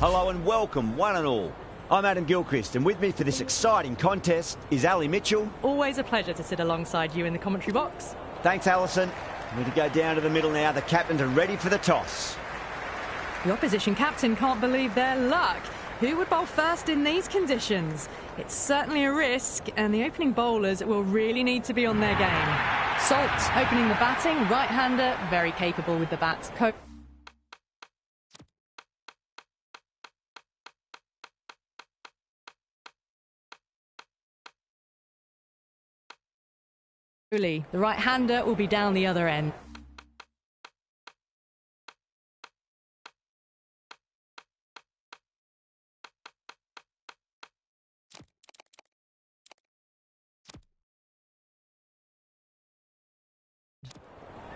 Hello and welcome, one and all. I'm Adam Gilchrist, and with me for this exciting contest is Ali Mitchell. Always a pleasure to sit alongside you in the commentary box. Thanks, Alison. We're to go down to the middle now. The captains are ready for the toss. The opposition captain can't believe their luck. Who would bowl first in these conditions? It's certainly a risk, and the opening bowlers will really need to be on their game. Salt opening the batting, right-hander, very capable with the bat. The right-hander will be down the other end.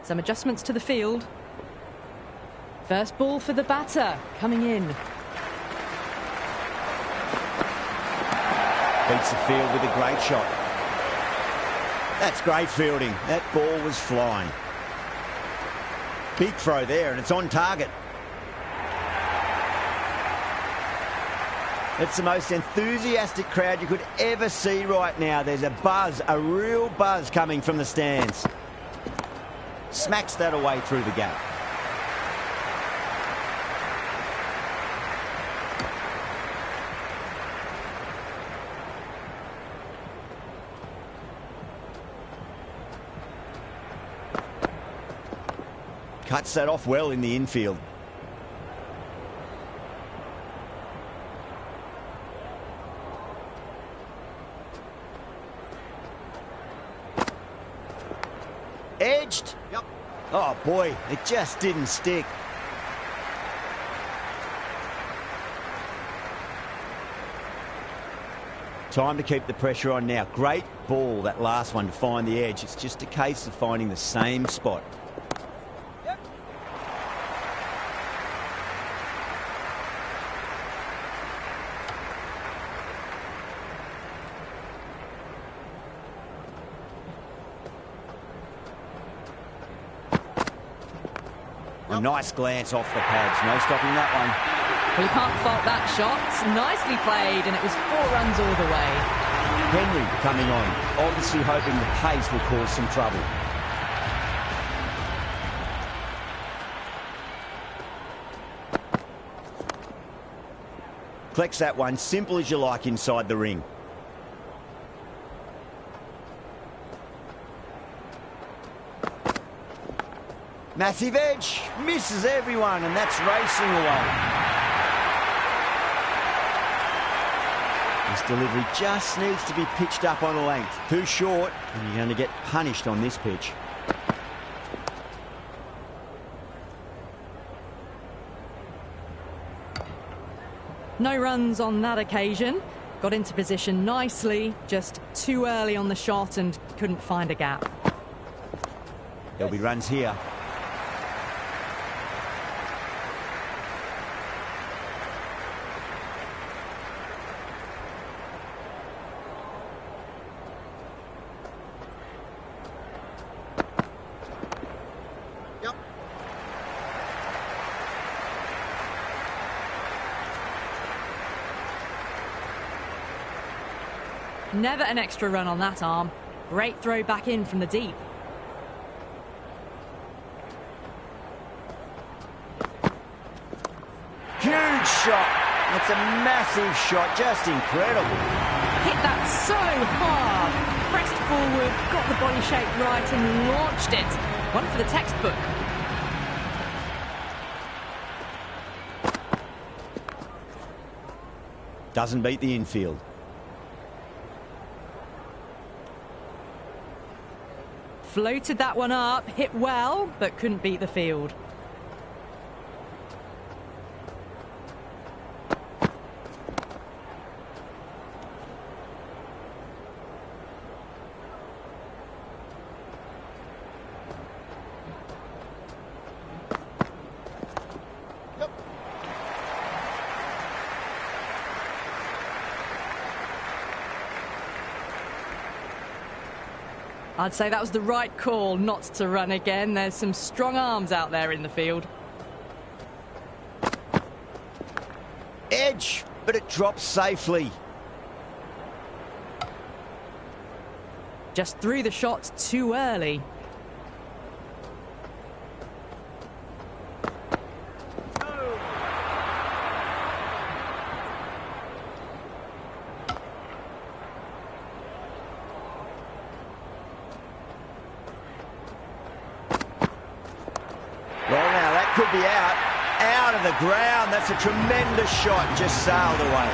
Some adjustments to the field. First ball for the batter, coming in. Beats the field with a great shot. That's great fielding. That ball was flying. Big throw there, and it's on target. It's the most enthusiastic crowd you could ever see right now. There's a buzz, a real buzz coming from the stands. Smacks that away through the gap. Cuts that off well in the infield. Edged. Yep. Oh boy, it just didn't stick. Time to keep the pressure on now. Great ball, that last one, to find the edge. It's just a case of finding the same spot. A nice glance off the pads. No stopping that one. Well, you can't fault that shot. Nicely played, and it was 4 runs all the way. Henry coming on, obviously hoping the pace will cause some trouble. Collects that one, simple as you like, inside the ring. Massive edge, misses everyone, and that's racing away. This delivery just needs to be pitched up on a length. Too short, and you're going to get punished on this pitch. No runs on that occasion. Got into position nicely, just too early on the shot and couldn't find a gap. There'll be runs here. Never an extra run on that arm. Great throw back in from the deep. Huge shot. That's a massive shot. Just incredible. Hit that so hard. Pressed forward, got the body shape right and launched it. One for the textbook. Doesn't beat the infield. Floated that one up, hit well, but couldn't beat the field. I'd say that was the right call not to run again. There's some strong arms out there in the field. but it drops safely. Just threw the shot too early. Well, now that could be out of the ground. That's a tremendous shot, just sailed away.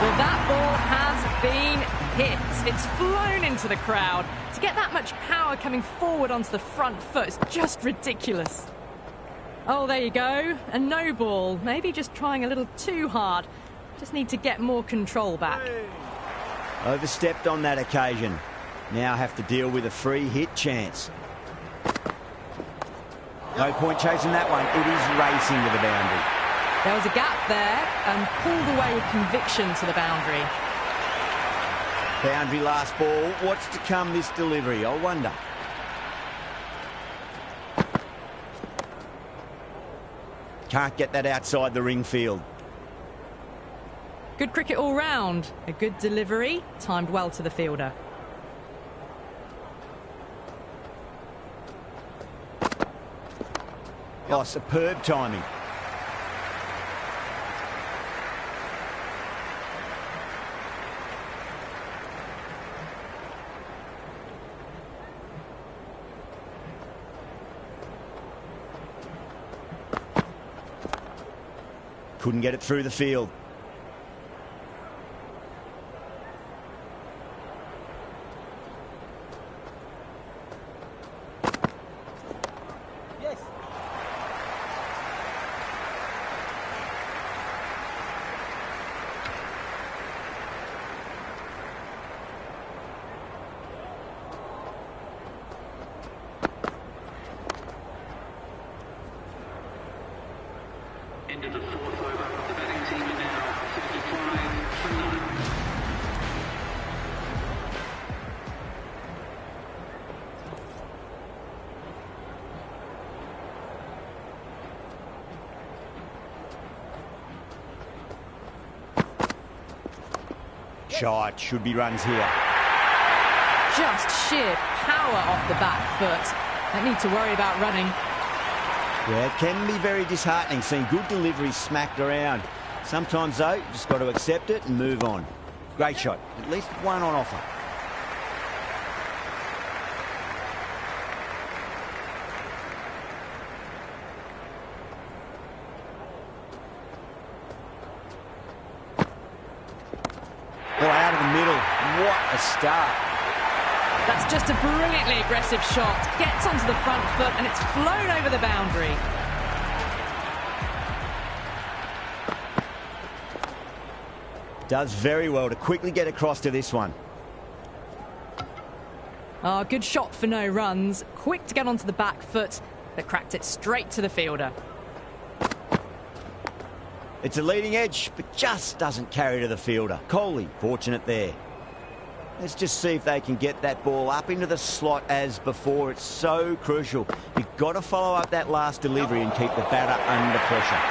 Well, that ball has been hit. It's flown into the crowd. To get that much power coming forward onto the front foot is just ridiculous. Oh, there you go. A no ball. Maybe just trying a little too hard. Just need to get more control back. Overstepped on that occasion. Now have to deal with a free hit chance. No point chasing that one. It is racing to the boundary. There was a gap there and pulled away with conviction to the boundary. Boundary last ball. What's to come this delivery, I wonder. Can't get that outside the ring field. Good cricket all round. A good delivery, timed well to the fielder. Oh, superb timing. Couldn't get it through the field. Yes. Into the fourth over. The batting team are now 55 for 9. Shot. Should be runs here. Just sheer power off the back foot. Don't need to worry about running. Yeah, it can be very disheartening seeing good deliveries smacked around. Sometimes, though, you just got to accept it and move on. Great shot. At least one on offer. Oh, out of the middle. What a start. That's just a brilliantly aggressive shot. Gets onto the front foot and it's flown over the boundary. Does very well to quickly get across to this one. Oh, good shot for no runs. Quick to get onto the back foot, but cracked it straight to the fielder. It's a leading edge, but just doesn't carry to the fielder. Kohli, fortunate there. Let's just see if they can get that ball up into the slot as before. It's so crucial. You've got to follow up that last delivery and keep the batter under pressure.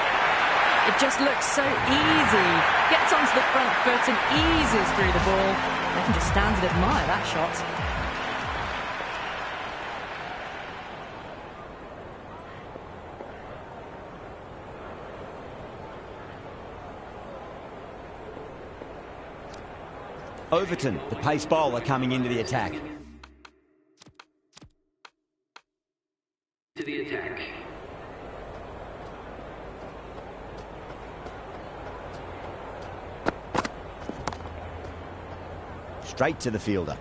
It just looks so easy. Gets onto the front foot and eases through the ball. They can just stand and admire that shot. Overton, the pace bowler, coming into the attack. To the attack. Straight to the fielder.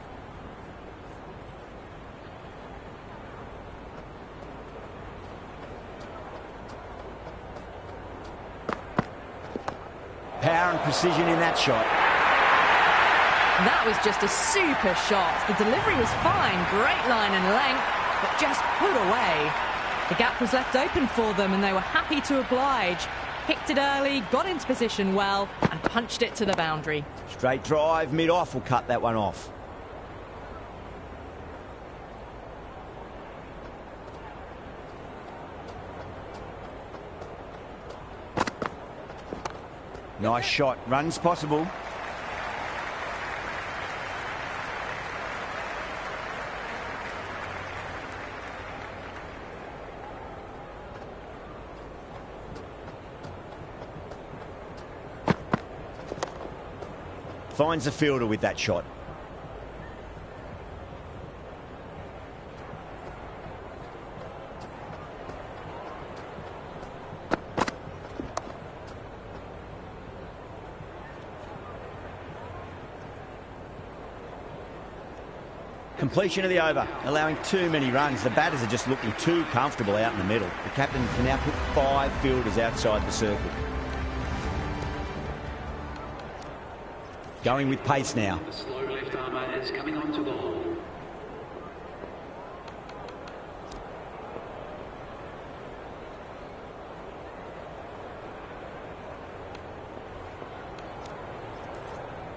Power and precision in that shot. That was just a super shot. The delivery was fine, great line and length, but just put away. The gap was left open for them and they were happy to oblige. Picked it early, got into position well, and punched it to the boundary. Straight drive, mid-off will cut that one off. Nice shot. Runs possible. Finds the fielder with that shot. Completion of the over, allowing too many runs. The batters are just looking too comfortable out in the middle. The captain can now put 5 fielders outside the circle. Going with pace now. The slow left armour is coming onto the hole.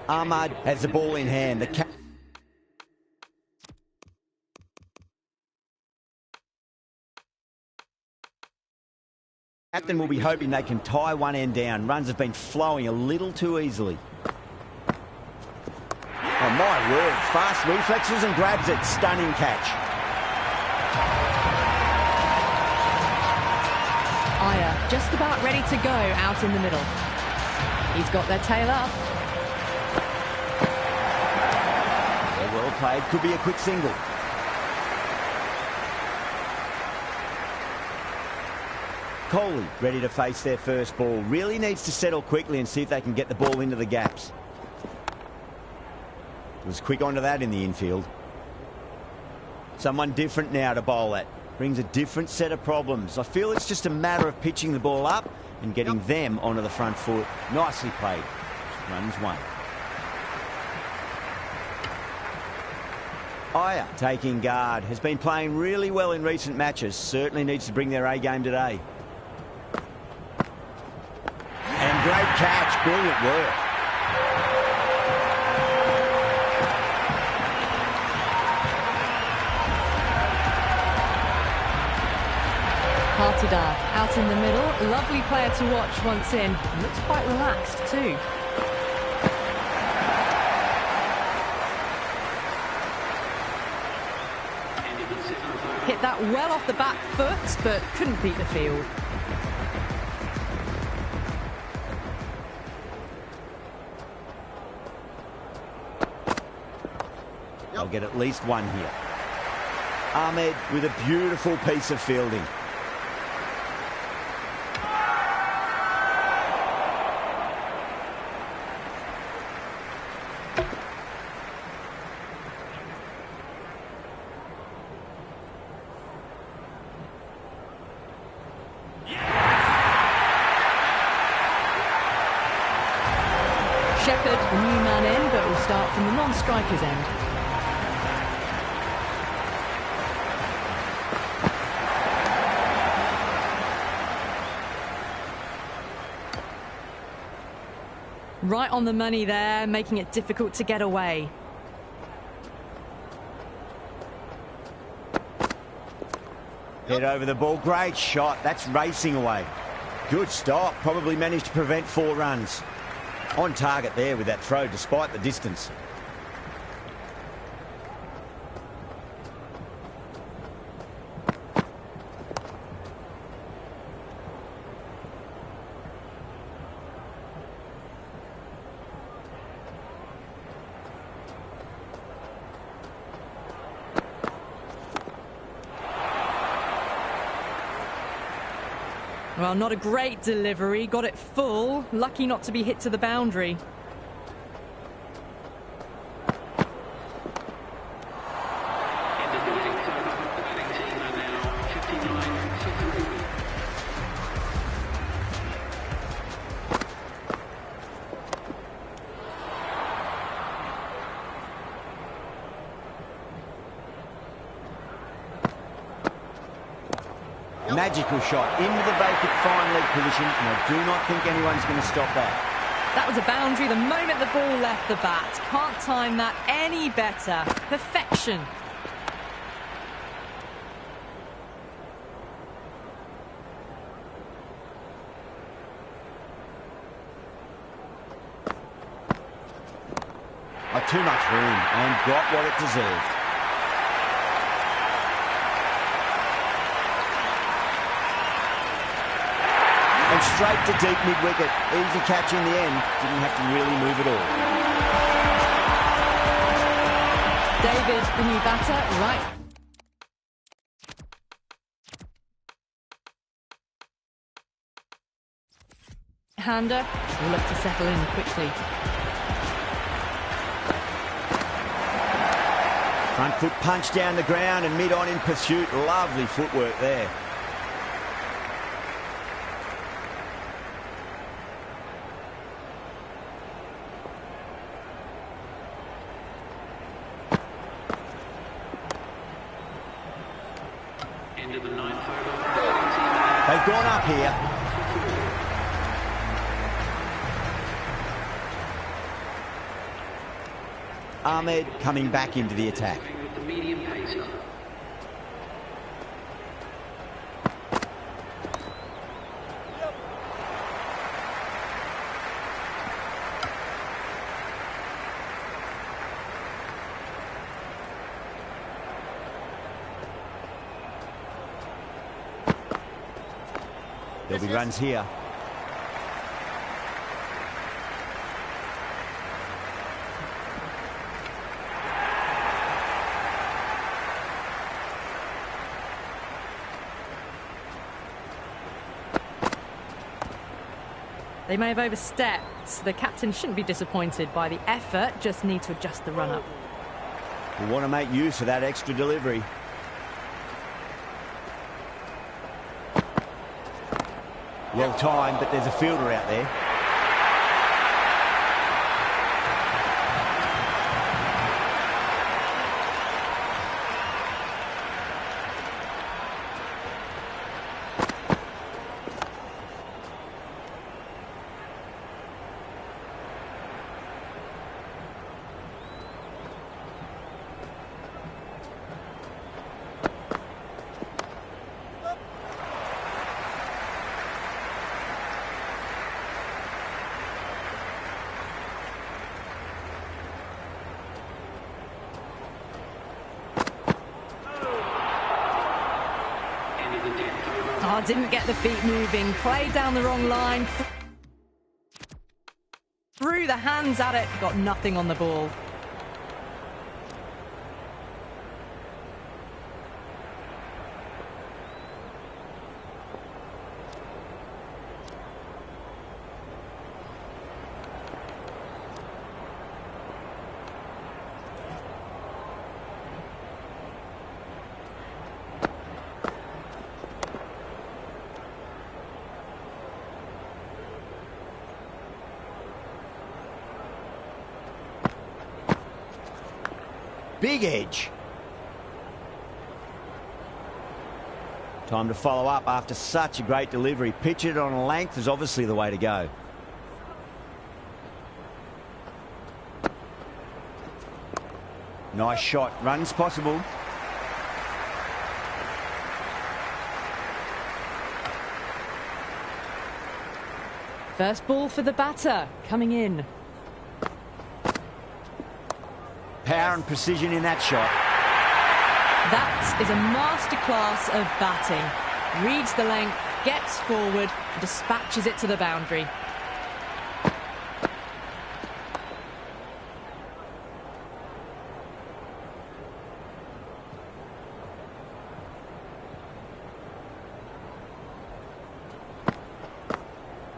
Ahmad has the ball in hand. The captain will be hoping they can tie one end down. Runs have been flowing a little too easily. Oh, my word. Fast reflexes and grabs it. Stunning catch. Aya just about ready to go out in the middle. He's got their tail up. Well played. Could be a quick single. Coley ready to face their first ball. Really needs to settle quickly and see if they can get the ball into the gaps. Was quick onto that in the infield. Someone different now to bowl at. Brings a different set of problems. I feel it's just a matter of pitching the ball up and getting them onto the front foot. Nicely played. Runs 1. Aya taking guard. Has been playing really well in recent matches. Certainly needs to bring their A game today. And great catch. Brilliant work. Partidar out in the middle. Lovely player to watch once in. Looks quite relaxed too. Hit that well off the back foot, but couldn't beat the field. I'll get at least 1 here. Ahmed with a beautiful piece of fielding. Shepherd, the new man in, but will start from the non-striker's end. Right on the money there, making it difficult to get away. Head over the ball. Great shot. That's racing away. Good stop. Probably managed to prevent 4 runs. On target there with that throw, despite the distance. Well, not a great delivery. Got it full. Lucky not to be hit to the boundary. Magical shot into the vacant fine leg position, and I do not think anyone's going to stop that. That was a boundary the moment the ball left the bat. Can't time that any better. Perfection. Too much room and got what it deserved. And straight to deep mid-wicket. Easy catch in the end. Didn't have to really move at all. David, the new batter, right. Hander will look to settle in quickly. Front foot punch down the ground and mid-on in pursuit. Lovely footwork there. End of the ninth over. They've gone up here. Ahmed coming back into the attack. With the medium pacer. There'll be runs here. They may have overstepped. The captain shouldn't be disappointed by the effort, just need to adjust the run-up. We want to make use of that extra delivery. Well timed, but there's a fielder out there. Oh, didn't get the feet moving, played down the wrong line, threw the hands at it, got nothing on the ball. Big edge. Time to follow up after such a great delivery. Pitch it on a length is obviously the way to go. Nice shot. Runs possible. First ball for the batter, coming in. Power and precision in that shot. That is a masterclass of batting. Reads the length, gets forward, dispatches it to the boundary.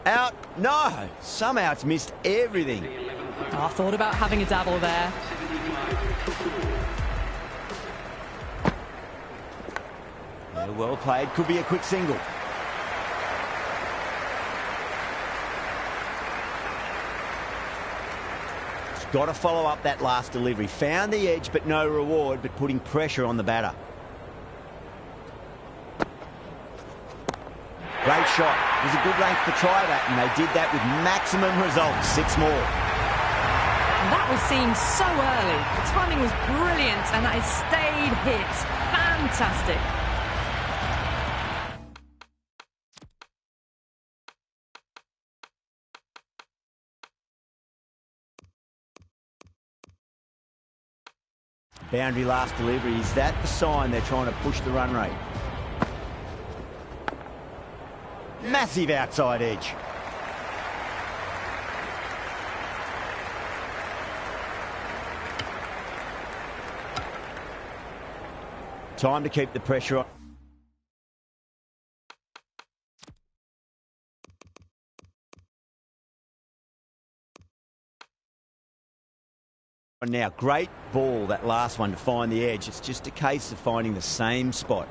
Out. No. Somehow it's missed everything. I thought about having a dabble there. Yeah, well played. Could be a quick single. He's got to follow up that last delivery. Found the edge, but no reward, but putting pressure on the batter. Great shot. It was a good length to try that, and they did that with maximum results. 6 more. That was seen so early. The timing was brilliant, and that has stayed hit. Fantastic. Boundary last delivery. Is that the sign they're trying to push the run rate? Massive outside edge. Time to keep the pressure on. Now, great ball, that last one, to find the edge. It's just a case of finding the same spot.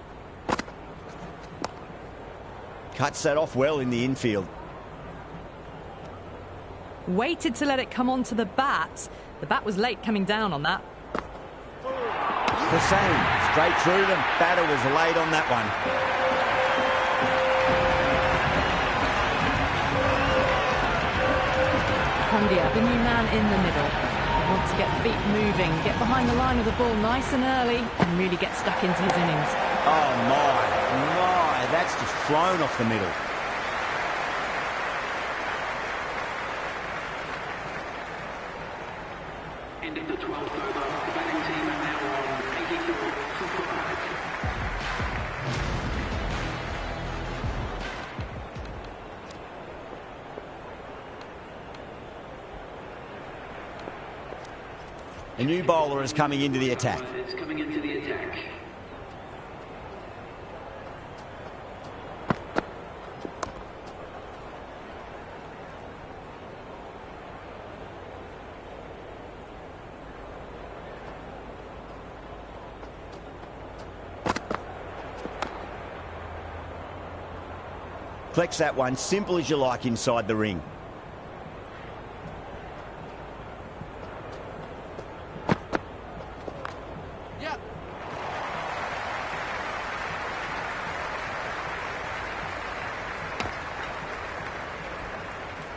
Cuts that off well in the infield. Waited to let it come onto the bat. The bat was late coming down on that. The same, straight through them. Batter was late on that one. Condia, the new man in the middle. Want to get feet moving, get behind the line of the ball nice and early, and really get stuck into his innings. Oh my, that's just flown off the middle. End of the 12th over. The batting team are now on 84 for 5. A new bowler is coming into the attack. It's coming into the attack. Collects that one, simple as you like, inside the ring.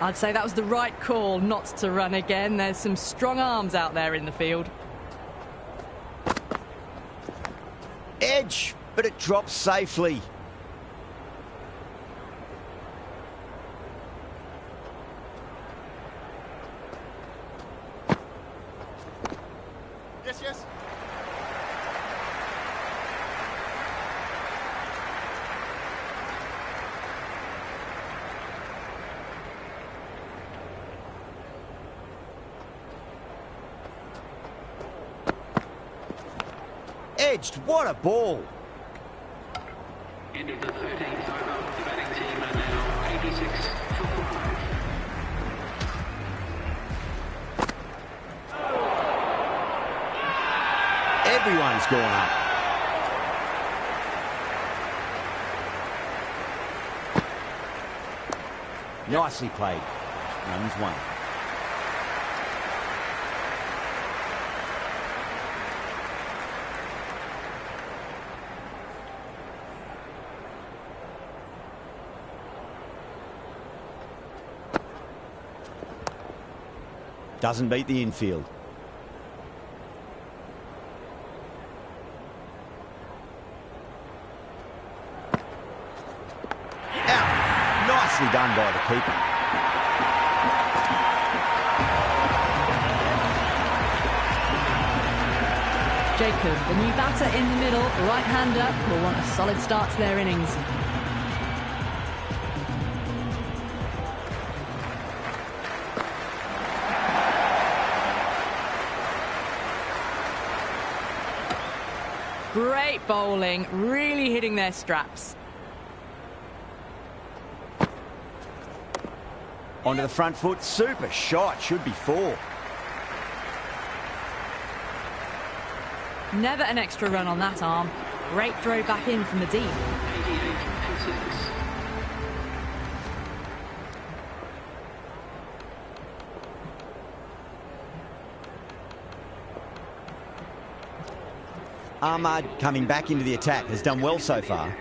I'd say that was the right call not to run again. There's some strong arms out there in the field. Edge, but it drops safely. Yes. Edged, what a ball. End of the 13th over. The batting team are now 86 for 5. Everyone's gone up. Nicely played. Runs one. Doesn't beat the infield. Out. Nicely done by the keeper. Jacob, the new batter in the middle, right-hander, will want a solid start to their innings. Great bowling, really hitting their straps. Onto the front foot, super shot, should be 4. Never an extra run on that arm. Great throw back in from the deep. 88 for 6. Ahmad coming back into the attack, has done well so far.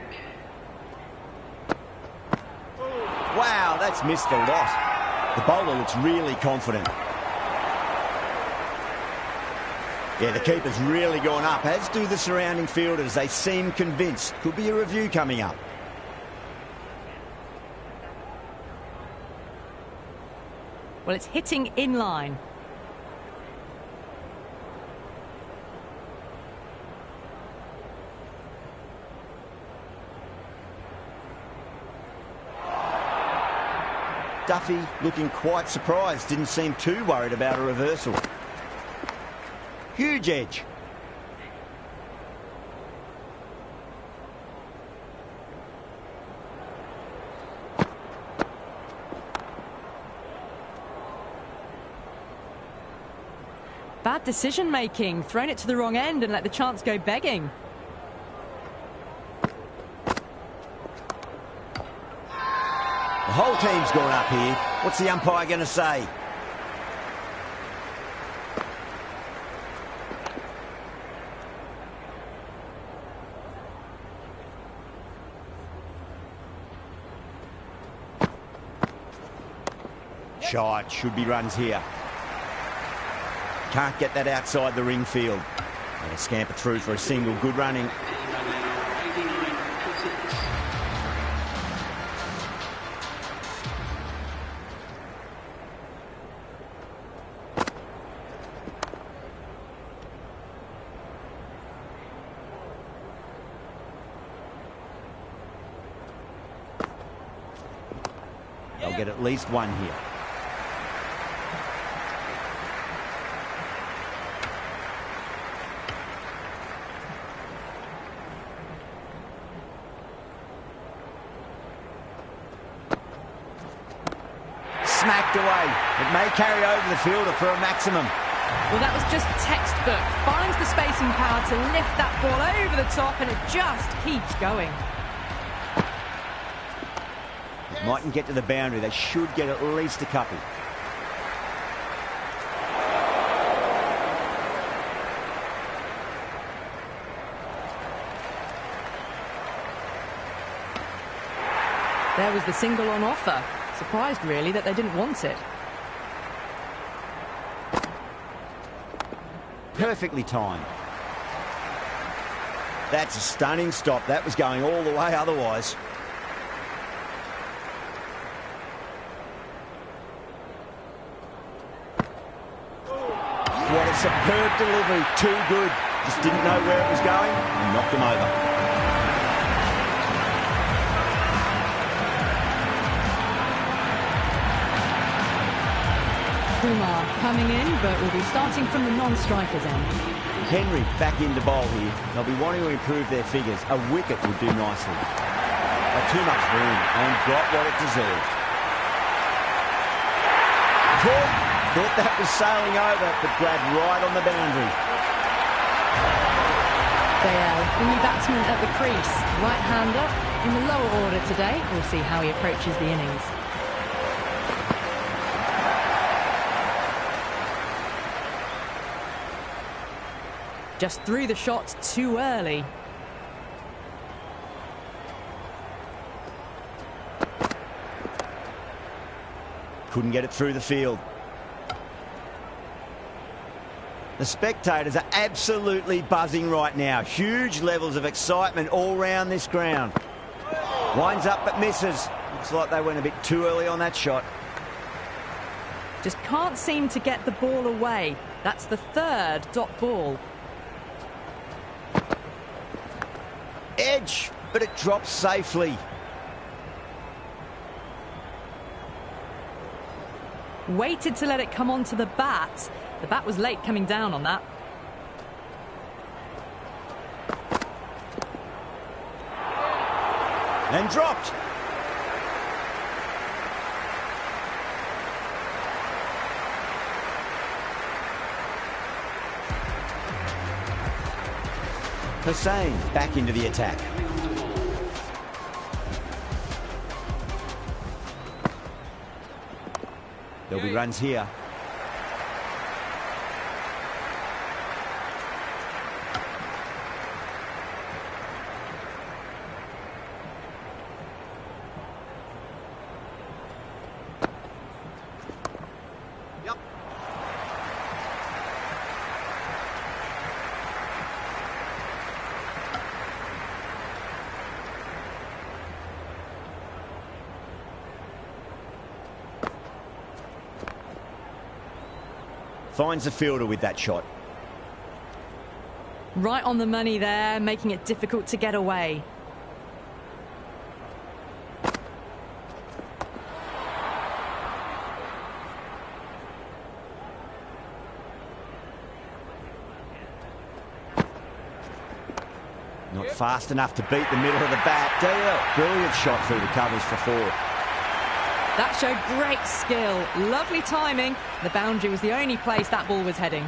Wow, that's missed a lot. The bowler looks really confident. Yeah, the keeper's really gone up, as do the surrounding fielders. They seem convinced. Could be a review coming up. Well, it's hitting in line. Duffy looking quite surprised. Didn't seem too worried about a reversal. Huge edge. Bad decision making. Thrown it to the wrong end and let the chance go begging. The whole team's gone up here. What's the umpire going to say? Shot. Should be runs here. Can't get that outside the ring field. They'll scamper through for a single. Good running. They'll get at least one here. Smacked away. It may carry over the fielder for a maximum. Well, that was just textbook. Finds the spacing power to lift that ball over the top, and it just keeps going. Mightn't get to the boundary. They should get at least a couple. There was the single on offer. Surprised, really, that they didn't want it. Perfectly timed. That's a stunning stop. That was going all the way otherwise. What a superb delivery. Too good. Just didn't know where it was going and knocked him over. Kumar coming in, but will be starting from the non-strikers end. Henry back into bowl here. They'll be wanting to improve their figures. A wicket would do nicely. Too much room and got what it deserved. Caught. Thought that was sailing over, but grabbed right on the boundary. Dale, the new batsman at the crease. Right-hander in the lower order today. We'll see how he approaches the innings. Just threw the shot too early. Couldn't get it through the field. The spectators are absolutely buzzing right now. Huge levels of excitement all round this ground. Winds up but misses. Looks like they went a bit too early on that shot. Just can't seem to get the ball away. That's the third dot ball. Edge, but it drops safely. Waited to let it come onto the bat. The bat was late coming down on that. And dropped. Hussain back into the attack. There'll be runs here. Finds the fielder with that shot. Right on the money there, making it difficult to get away. Not fast enough to beat the middle of the bat. Brilliant shot through the covers for 4. That showed great skill. Lovely timing. The boundary was the only place that ball was heading.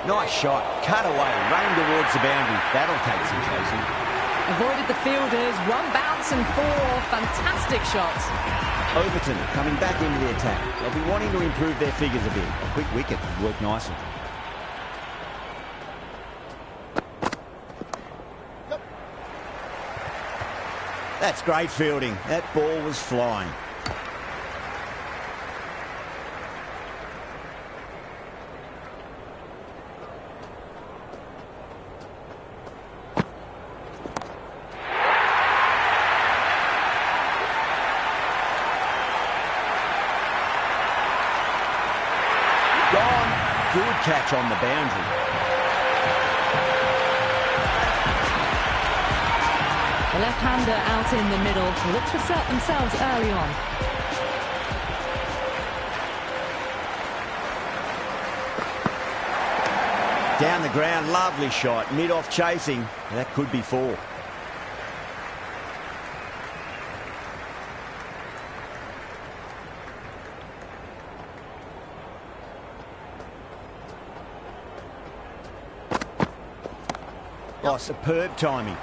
Nice shot. Cut away. Rain towards the boundary. That'll take some chasing. Avoided the fielders. 1 bounce and 4. Fantastic shots. Overton coming back into the attack. They'll be wanting to improve their figures a bit. A quick wicket would work nicely. That's great fielding. That ball was flying. Gone. Good catch on the boundary. The left-hander out in the middle looked to assert themselves early on. Down the ground, lovely shot. Mid-off chasing. That could be 4. Oh, superb timing.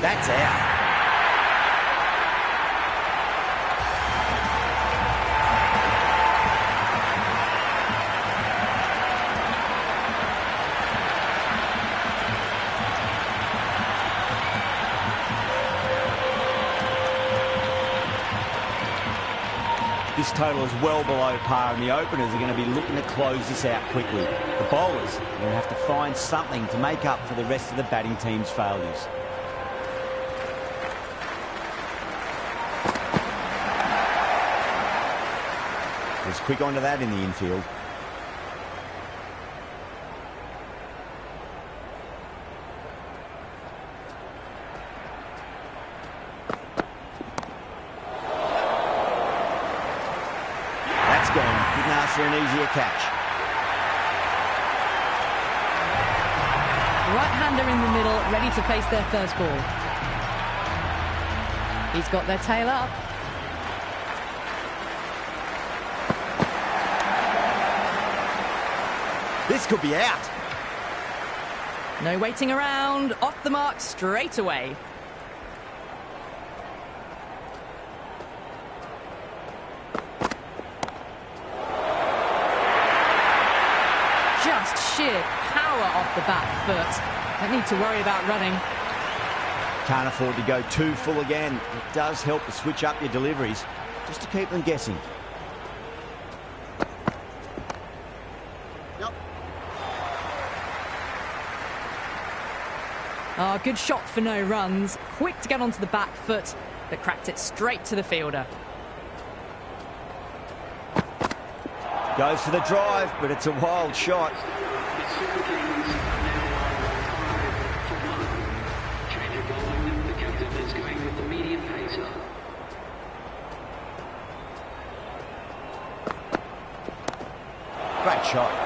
That's out. This total is well below par, and the openers are going to be looking to close this out quickly. The bowlers are going to have to find something to make up for the rest of the batting team's failures. Was quick onto that in the infield. That's gone. Couldn't ask for an easier catch. Right-hander in the middle, ready to face their first ball. He's got their tail up. This could be out. No waiting around. Off the mark straight away. Just sheer power off the back foot. Don't need to worry about running. Can't afford to go too full again. It does help to switch up your deliveries, just to keep them guessing. Oh, good shot for no runs. Quick to get onto the back foot, but cracked it straight to the fielder. Goes for the drive, but it's a wild shot. Great shot.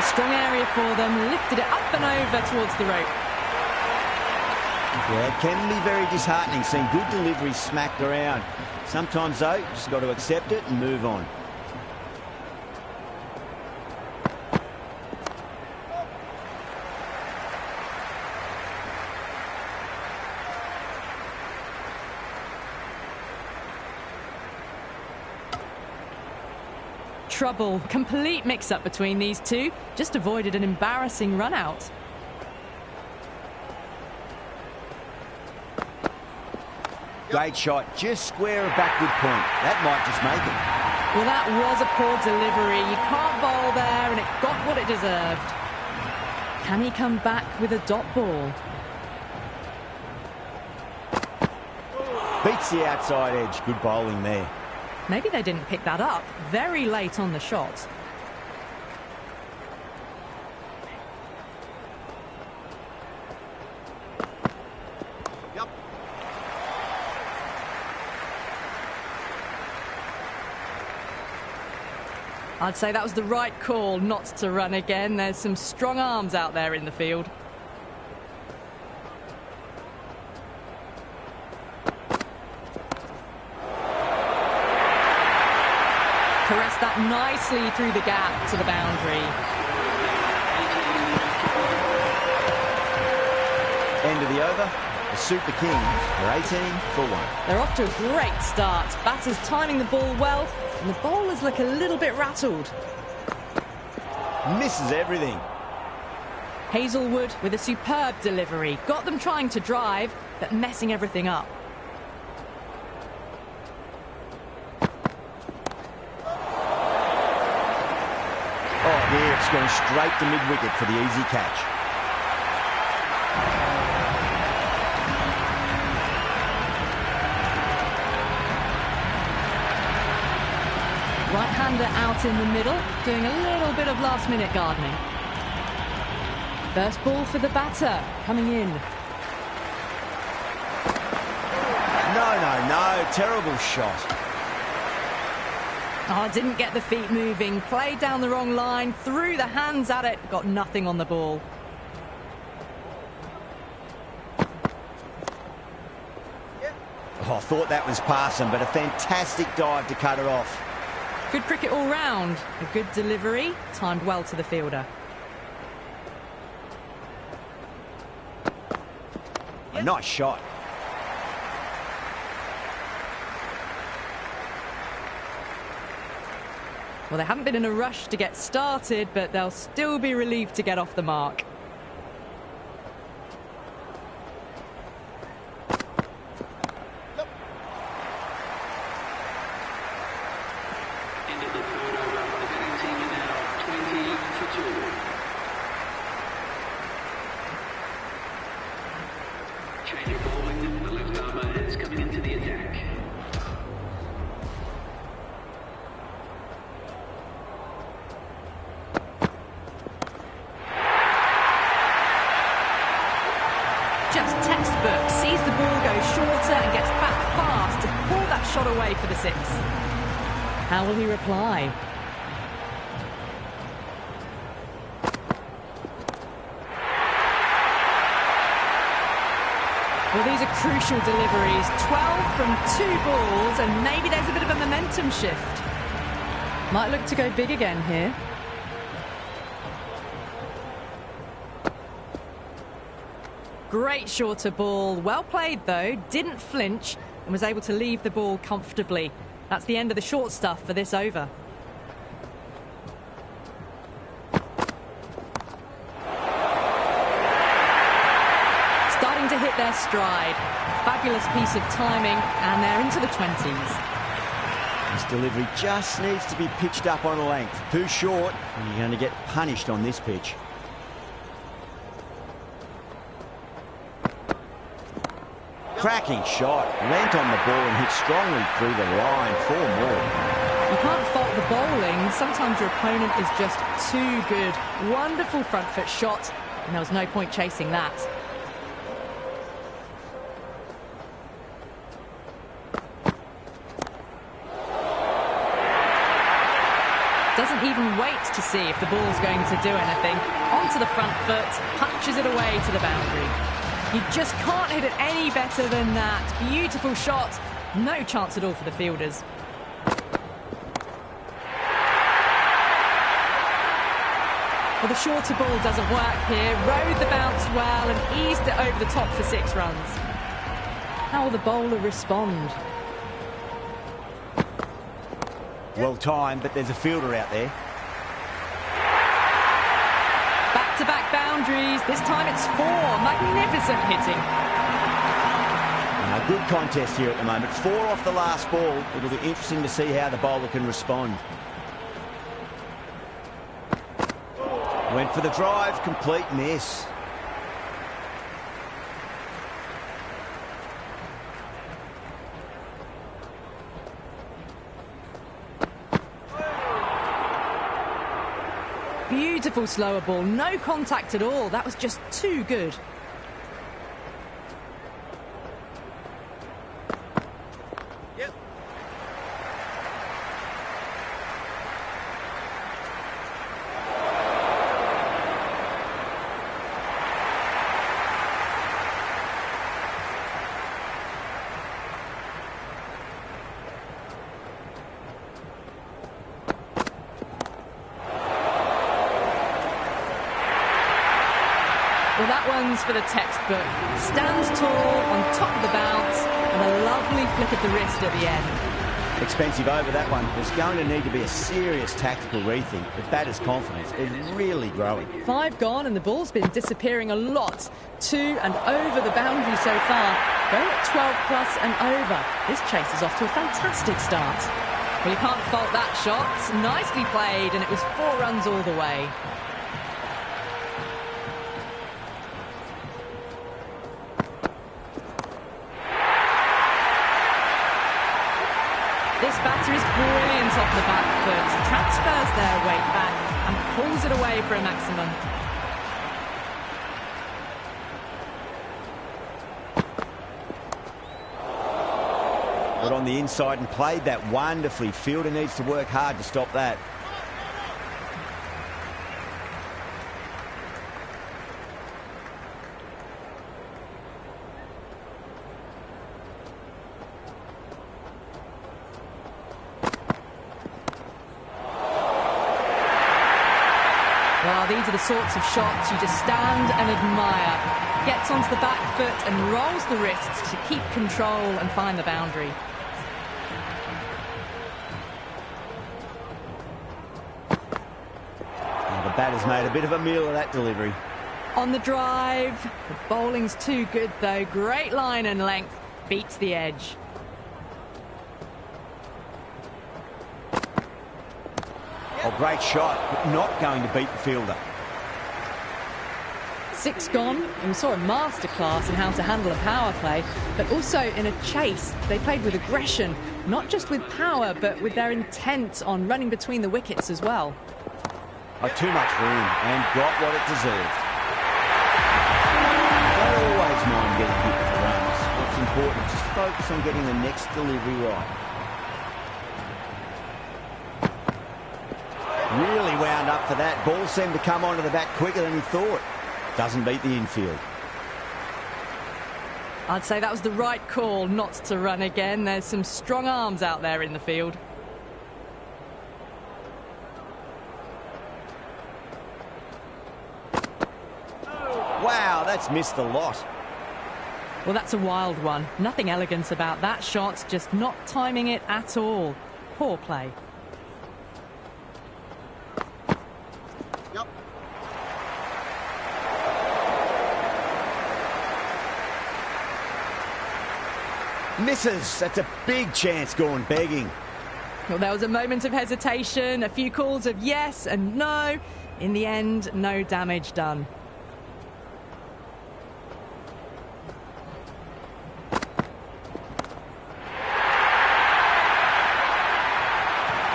Strong area for them, lifted it up and over towards the rope. Yeah, it can be very disheartening seeing good deliveries smacked around. Sometimes, though, you just got to accept it and move on. Trouble, complete mix-up between these two. Just avoided an embarrassing run-out. Great shot, just square a backward point. That might just make it. Well, that was a poor delivery. You can't bowl there, and it got what it deserved. Can he come back with a dot ball? Beats the outside edge. Good bowling there. Maybe they didn't pick that up very late on the shot. Yep. I'd say that was the right call not to run again. There's some strong arms out there in the field. Caressed that nicely through the gap to the boundary. End of the over. The Super Kings are 18 for 1. They're off to a great start. Batters timing the ball well, and the bowlers look a little bit rattled. Misses everything. Hazelwood with a superb delivery. Got them trying to drive, but messing everything up. Oh, yeah, it's gone straight to mid-wicket for the easy catch. Right-hander out in the middle, doing a little bit of last-minute gardening. First ball for the batter, coming in. No, terrible shot. Oh, didn't get the feet moving, played down the wrong line, threw the hands at it, got nothing on the ball. Oh, I thought that was passing, but a fantastic dive to cut her off. Good cricket all round. A good delivery, timed well to the fielder. A nice shot. Well, they haven't been in a rush to get started, but they'll still be relieved to get off the mark. End of the third over. The batting team are now 20 for 2. Change of bowling. The left armour is coming into the attack. Just textbook, sees the ball go shorter and gets back fast to pull that shot away for the 6. How will he reply? Well, these are crucial deliveries. 12 from 2 balls, and maybe there's a bit of a momentum shift. Might look to go big again here. Great shorter ball. Well played, though. Didn't flinch and was able to leave the ball comfortably. That's the end of the short stuff for this over. Starting to hit their stride. Fabulous piece of timing, and they're into the 20s. This delivery just needs to be pitched up on a length. Too short, and you're going to get punished on this pitch. Cracking shot, leant on the ball and hit strongly through the line. 4 more. You can't fault the bowling. Sometimes your opponent is just too good. Wonderful front foot shot, and there was no point chasing that. Doesn't even wait to see if the ball's going to do anything. Onto the front foot, punches it away to the boundary. You just can't hit it any better than that. Beautiful shot. No chance at all for the fielders. Well, the shorter ball doesn't work here. Rode the bounce well and eased it over the top for 6 runs. How will the bowler respond? Well timed, but there's a fielder out there. Back-to-back boundaries. This time it's 4. Magnificent hitting. A good contest here at the moment. 4 off the last ball. It'll be interesting to see how the bowler can respond. Went for the drive, complete miss. Beautiful slower ball, no contact at all. That was just too good. Well, that one's for the textbook. Stands tall on top of the bounce and a lovely flick of the wrist at the end. Expensive over that one. There's going to need to be a serious tactical rethink. The batter's confidence is really growing. 5 gone and the ball's been disappearing a lot. 2 and over the boundary so far. Going at 12 plus and over. This chase is off to a fantastic start. Well, you can't fault that shot. Nicely played, and it was 4 runs all the way. This batter is brilliant off the back foot, transfers their weight back and pulls it away for a maximum. Got on the inside and played that wonderfully. Fielder needs to work hard to stop that. Well, these are the sorts of shots you just stand and admire. Gets onto the back foot and rolls the wrists to keep control and find the boundary. Well, the batter's made a bit of a meal of that delivery. On the drive, the bowling's too good though. Great line and length, beats the edge. Oh, great shot, but not going to beat the fielder. 6 gone, and we saw a masterclass in how to handle a power play, but also in a chase. They played with aggression, not just with power, but with their intent on running between the wickets as well. Oh, too much room, and got what it deserved. Don't always mind getting hit for runs. What's important, just focus on getting the next delivery right. Really wound up for that. Ball seemed to come onto the bat quicker than he thought. Doesn't beat the infield. I'd say that was the right call not to run again. There's some strong arms out there in the field. Wow, that's missed a lot. Well, that's a wild one. Nothing elegant about that shot, just not timing it at all. Poor play. Misses. That's a big chance gone begging. Well, there was a moment of hesitation, a few calls of yes and no. In the end, no damage done.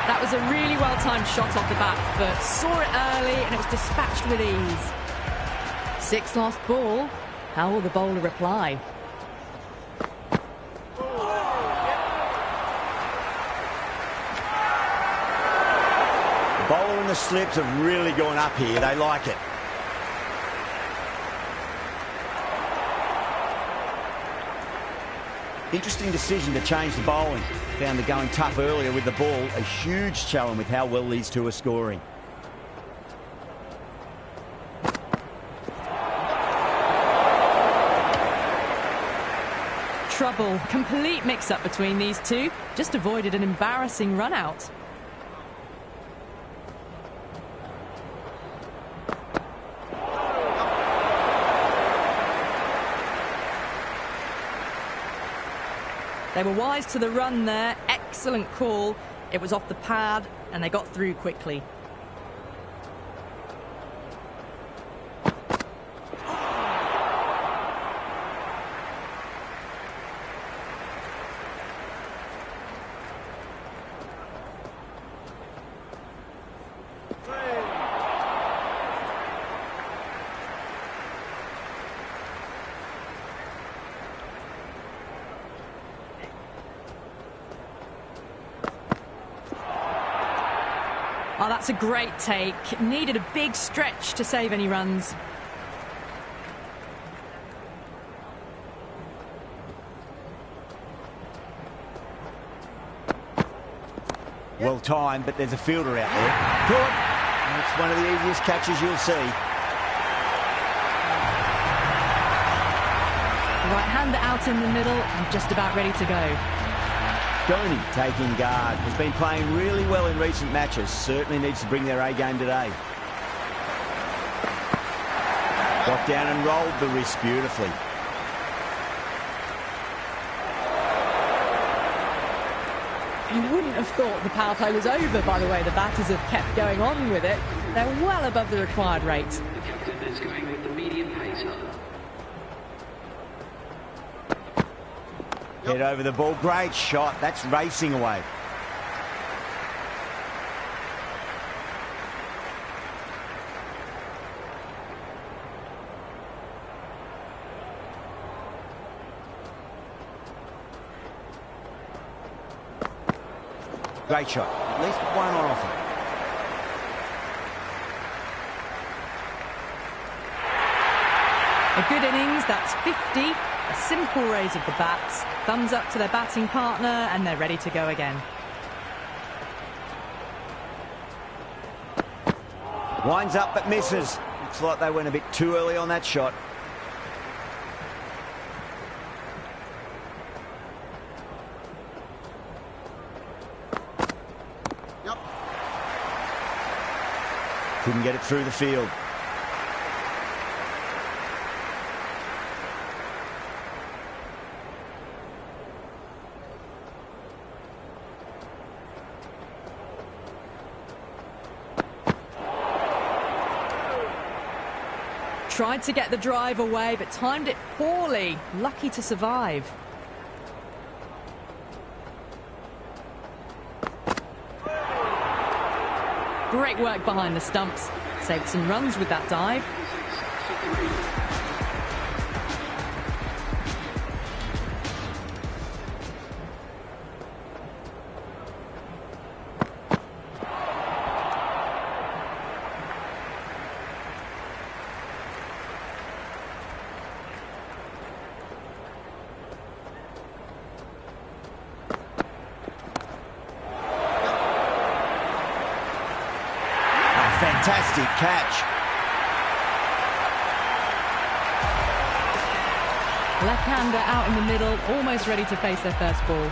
That was a really well-timed shot off the back foot. Saw it early and it was dispatched with ease. 6 last ball. How will the bowler reply? Bowler and the slips have really gone up here. They like it. Interesting decision to change the bowling. Found the going tough earlier with the ball. A huge challenge with how well these two are scoring. Trouble. Complete mix-up between these two. Just avoided an embarrassing run-out. They were wise to the run there. Excellent call. It was off the pad and they got through quickly. Oh, that's a great take. Needed a big stretch to save any runs. Well timed, but there's a fielder out there. Caught. That's one of the easiest catches you'll see. Right-hander out in the middle and just about ready to go. Dhoni taking guard. Has been playing really well in recent matches. Certainly needs to bring their A-game today. Got down and rolled the wrist beautifully. You wouldn't have thought the power play was over, by the way. The batters have kept going on with it. They're well above the required rate. The captain is going with the medium pacer. Head over the ball. Great shot. That's racing away. Great shot. At least one on offer. A good innings, that's 50. A simple raise of the bats. Thumbs up to their batting partner, and they're ready to go again. Winds up but misses. Looks like they went a bit too early on that shot. Couldn't get it through the field. Tried to get the drive away, but timed it poorly. Lucky to survive. Great work behind the stumps. Saved some runs with that dive. Fantastic catch. Left-hander out in the middle, almost ready to face their first ball.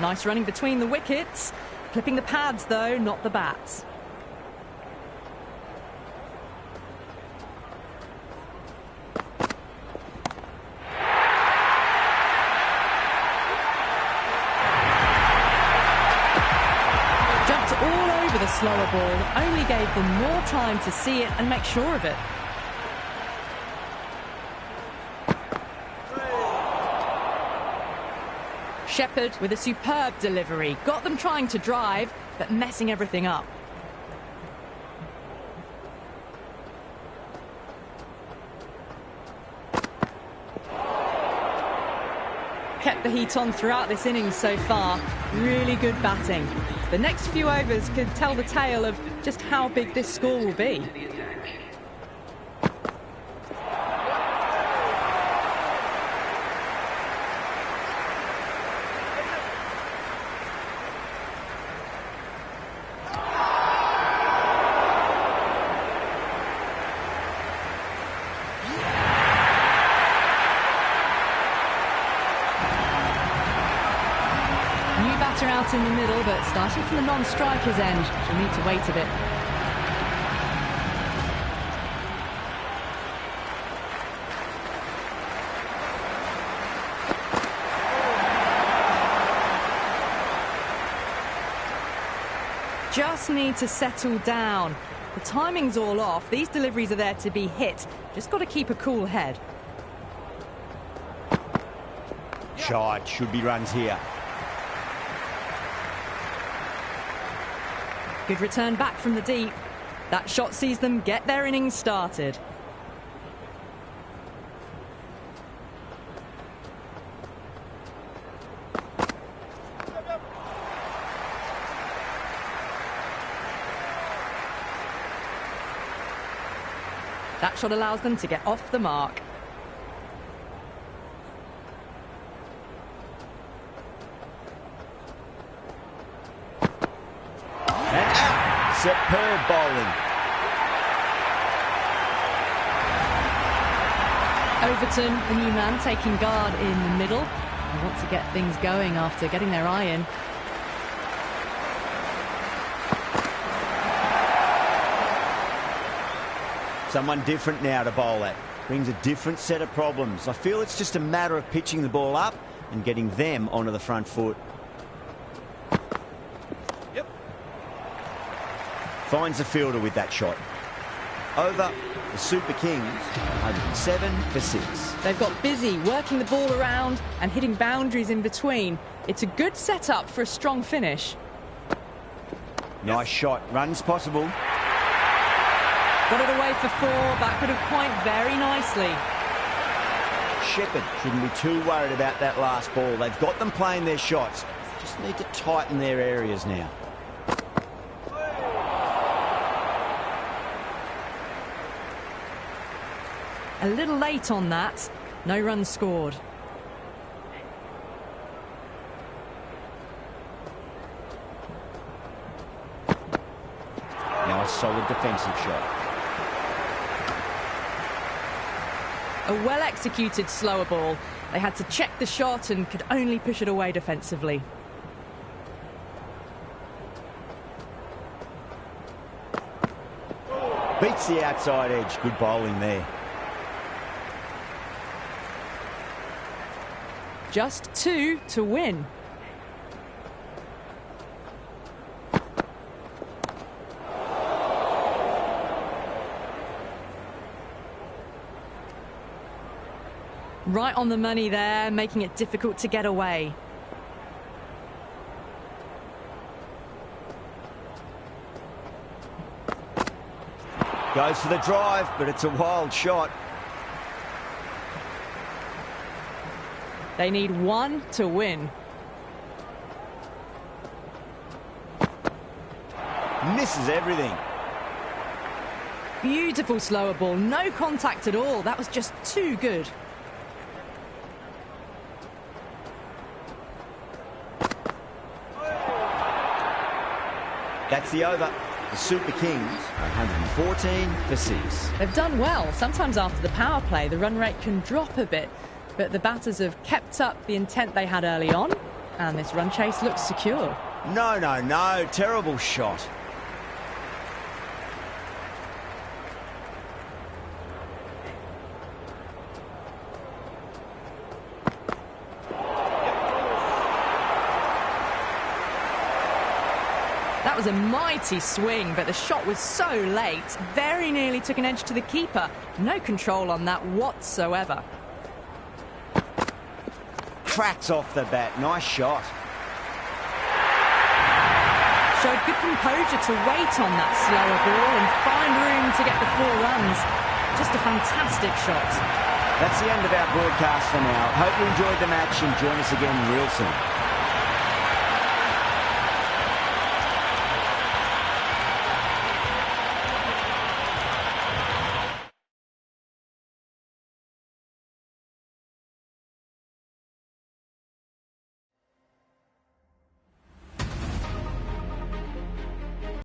Nice running between the wickets. Clipping the pads, though, not the bats. The slower ball only gave them more time to see it and make sure of it. Shepherd with a superb delivery. Got them trying to drive, but messing everything up. Kept the heat on throughout this innings so far. Really good batting. The next few overs could tell the tale of just how big this score will be. Out in the middle, but starting from the non-striker's end, she'll need to wait a bit. Just need to settle down. The timing's all off. These deliveries are there to be hit. Just got to keep a cool head. Shot. Should be runs here. Good return back from the deep. That shot sees them get their innings started. That shot allows them to get off the mark. And out. Superb bowling. Overton, the new man, taking guard in the middle. They want to get things going after getting their eye in. Someone different now to bowl at. Brings a different set of problems. I feel it's just a matter of pitching the ball up and getting them onto the front foot. Yep. Finds the fielder with that shot. Over the Super Kings, 107 for 6. They've got busy working the ball around and hitting boundaries in between. It's a good setup for a strong finish. Nice shot. Runs possible. Got it away for 4. That could have point very nicely. Shepherd shouldn't be too worried about that last ball. They've got them playing their shots. Just need to tighten their areas now. A little late on that. No runs scored. Now a solid defensive shot. A well-executed slower ball. They had to check the shot and could only push it away defensively. Beats the outside edge. Good bowling there. Just 2 to win. Right on the money there, making it difficult to get away. Goes for the drive, but it's a wild shot. They need 1 to win. Misses everything. Beautiful slower ball, no contact at all. That was just too good. That's the over. The Super Kings are 114 for 6. They've done well. Sometimes after the power play, the run rate can drop a bit, but the batters have kept up the intent they had early on, and this run chase looks secure. No, no, no. Terrible shot. That was a mighty swing, but the shot was so late. Very nearly took an edge to the keeper. No control on that whatsoever. Cracks off the bat. Nice shot. Showed good composure to wait on that slower ball and find room to get the 4 runs. Just a fantastic shot. That's the end of our broadcast for now. Hope you enjoyed the match and join us again real soon.